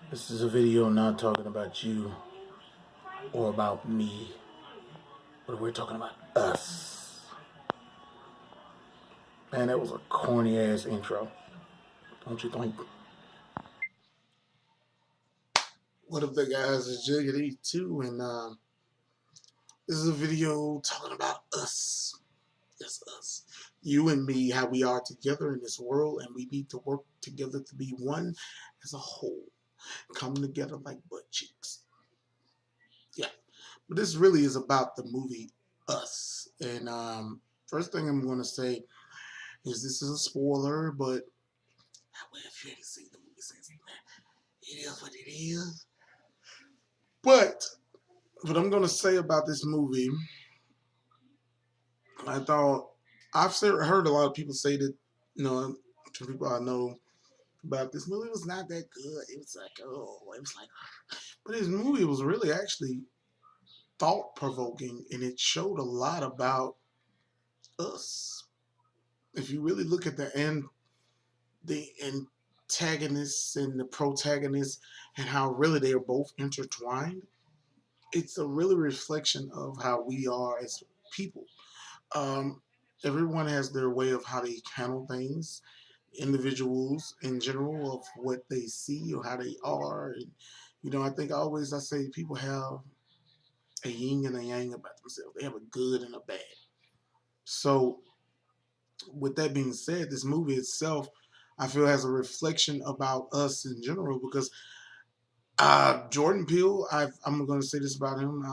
This is a video not talking about you or about me, but we're talking about us. Man, that was a corny ass intro. Don't you think? What up, there, guys? It's Jiggity2, and this is a video talking about us. Yes, us. You and me, how we are together in this world, and we need to work together to be one as a whole. Come together like butt cheeks. Yeah. But this really is about the movie Us. And first thing I'm going to say is this is a spoiler, but if you haven't seen the movie since, it is what it is. But what I'm going to say about this movie, I thought heard a lot of people say that, some people I know about this movie was not that good. It was like, but this movie was really actually thought provoking, and it showed a lot about us. If you really look at the antagonists and the protagonists and how really they are both intertwined, it's a really reflection of how we are as people. Um, Everyone has their way of how they handle things. Individuals in general of what they see or how they are. And, I think I say people have a yin and a yang about themselves. They have a good and a bad. So, with that being said, this movie itself, I feel, has a reflection about us in general because Jordan Peele, I'm going to say this about him.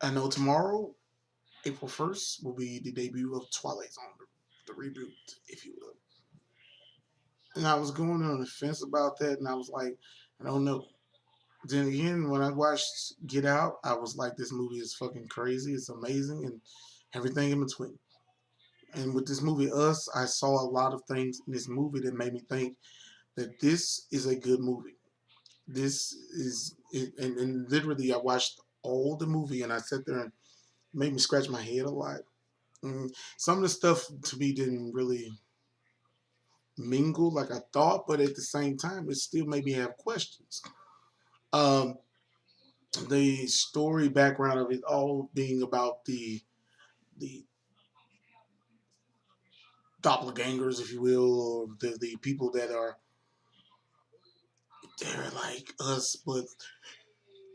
I know tomorrow, April 1st, will be the debut of Twilight Zone, the reboot, if you will. And I was going on the fence about that, and I was like, I don't know. Then again, when I watched Get Out, I was like, this movie is fucking crazy. It's amazing, and everything in between. And with this movie, Us, I saw a lot of things in this movie that made me think that this is a good movie. This is, and literally, I watched all the movie, and I sat there and made me scratch my head a lot. Some of the stuff to me didn't really mingle like I thought, but at the same time, it still made me have questions. Um, the story background of it all being about the doppelgangers, if you will, or the people that are they're like us, but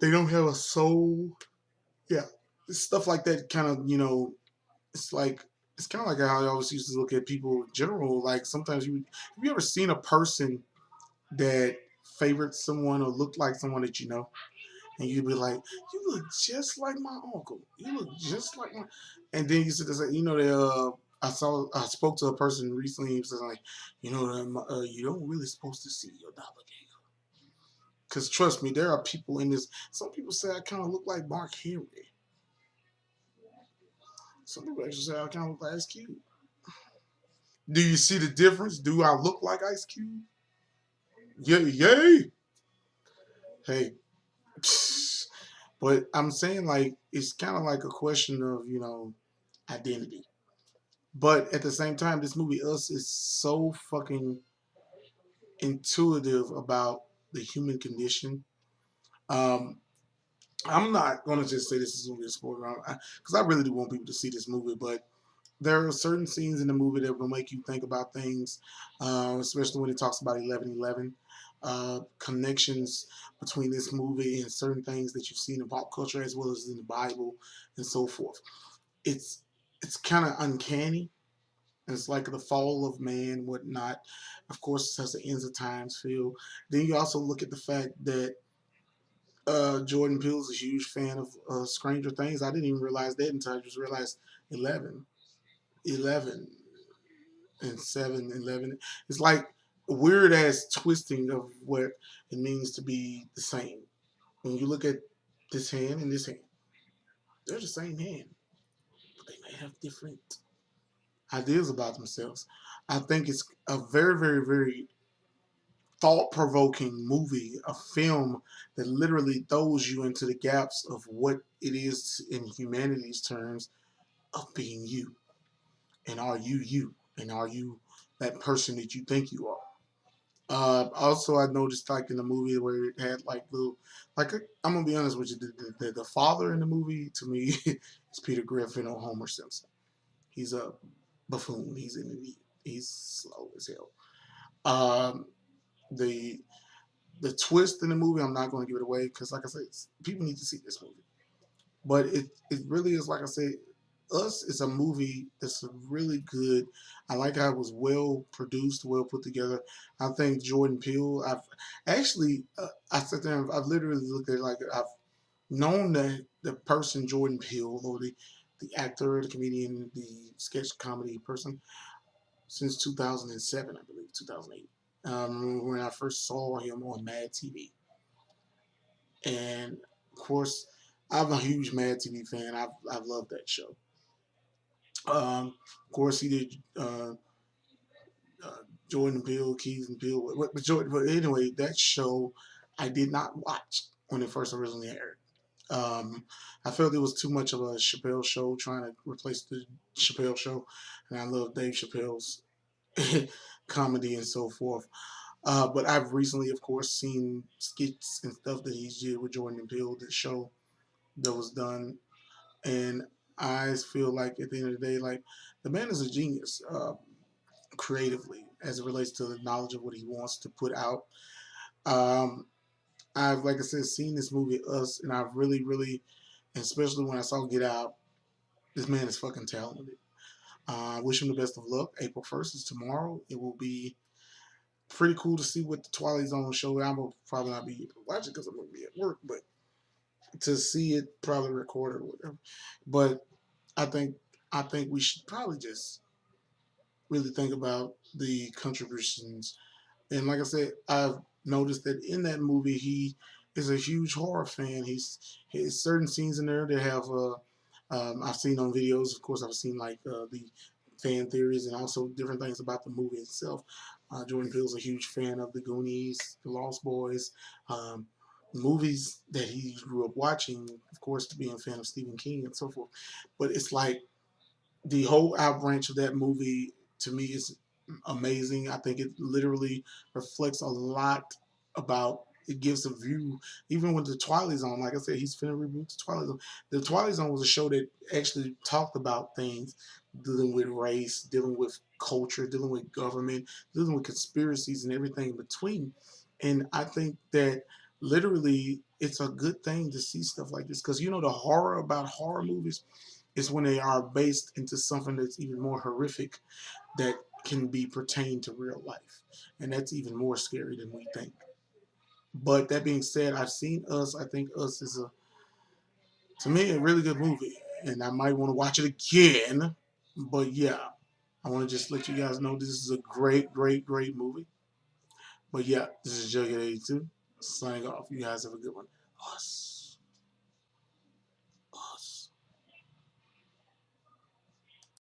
they don't have a soul. Yeah, stuff like that. Kind of, it's like it's kind of like how I always used to look at people in general. Like sometimes have you ever seen a person that favored someone or looked like someone that you know? And you'd be like, "You look just like my uncle. You look just like my." And then you said, I spoke to a person recently. He was like, you don't really supposed to see your doppelganger. Because trust me, there are people in this. Some people say I kind of look like Mark Henry. Some people actually say I kind of look like Ice Cube. Do you see the difference? Do I look like Ice Cube? Yay, yay. Hey, but I'm saying like it's kind of like a question of identity. But at the same time, this movie Us is so fucking intuitive about the human condition. Um, I'm not gonna just say this is gonna be a spoiler because I really do want people to see this movie, but there are certain scenes in the movie that will make you think about things, especially when it talks about 11/11. Connections between this movie and certain things that you've seen in pop culture as well as in the Bible and so forth. It's it's kind of uncanny. It's like the fall of man, whatnot. Of course, it has the ends of times feel. Then you also look at the fact that Jordan Peele is a huge fan of Stranger Things. I didn't even realize that until I just realized 11, 11, and 7, 11. It's like a weird ass twisting of what it means to be the same. When you look at this hand and this hand, they're the same hand, but they may have different ideas about themselves. I think it's a very, very, very thought provoking movie, a film that literally throws you into the gaps of what it is in humanity's terms of being you. And are you you? And are you that person that you think you are? Also, I noticed like in the movie where it had like little, like I'm gonna be honest with you, the father in the movie to me is Peter Griffin or Homer Simpson. He's a buffoon. He's an idiot. He's slow as hell. Um, the the twist in the movie, I'm not going to give it away because, like I said, people need to see this movie. But it really is, like I said, Us is a movie that's really good. I like how it was well produced, well put together. I think Jordan Peele. I've actually, I sat there and I've literally looked at it like I've known the person Jordan Peele, or the actor, the comedian, the sketch comedy person since 2007, I believe, 2008. When I first saw him on Mad TV, and of course, I'm a huge Mad TV fan. I've loved that show. Of course, he did uh, Jordan Peele, Keys and Peele, but anyway, that show I did not watch when it first originally aired. Um, I felt it was too much of a Chappelle show trying to replace the Chappelle show, and I love Dave Chappelle's comedy and so forth. But I've recently, of course, seen skits and stuff that he did with Jordan Peele, the show that was done, and I feel like at the end of the day, like the man is a genius creatively as it relates to the knowledge of what he wants to put out. Um, I've, like I said, seen this movie Us, and I've really, really, and especially when I saw Get Out, this man is fucking talented. I wish him the best of luck. April 1st is tomorrow. It will be pretty cool to see what the Twilight Zone show. I'm gonna probably not be able to watch it because I'm gonna be at work, but to see it probably recorded or whatever. But I think I think we should probably just really think about the contributions. And like I said, I've noticed that in that movie, he is a huge horror fan. He's certain scenes in there that have I've seen on videos. Of course, I've seen like the fan theories and also different things about the movie itself. Jordan Peele's a huge fan of The Goonies, The Lost Boys, um, movies that he grew up watching. Of course, being a fan of Stephen King and so forth. But it's like the whole outbranch of that movie to me is amazing. I think it literally reflects a lot about. It gives a view, even with the Twilight Zone. Like I said, he's finna reboot the Twilight Zone. The Twilight Zone was a show that actually talked about things dealing with race, dealing with culture, dealing with government, dealing with conspiracies and everything in between. And I think that literally it's a good thing to see stuff like this because the horror about horror movies is when they are based into something that's even more horrific that can be pertained to real life. And that's even more scary than we think. But that being said, I've seen Us. I think Us is to me, a really good movie. And I might want to watch it again. But yeah, I want to just let you guys know this is a great, great, great movie. But yeah, this is Jughead 82 signing off. You guys have a good one. Us.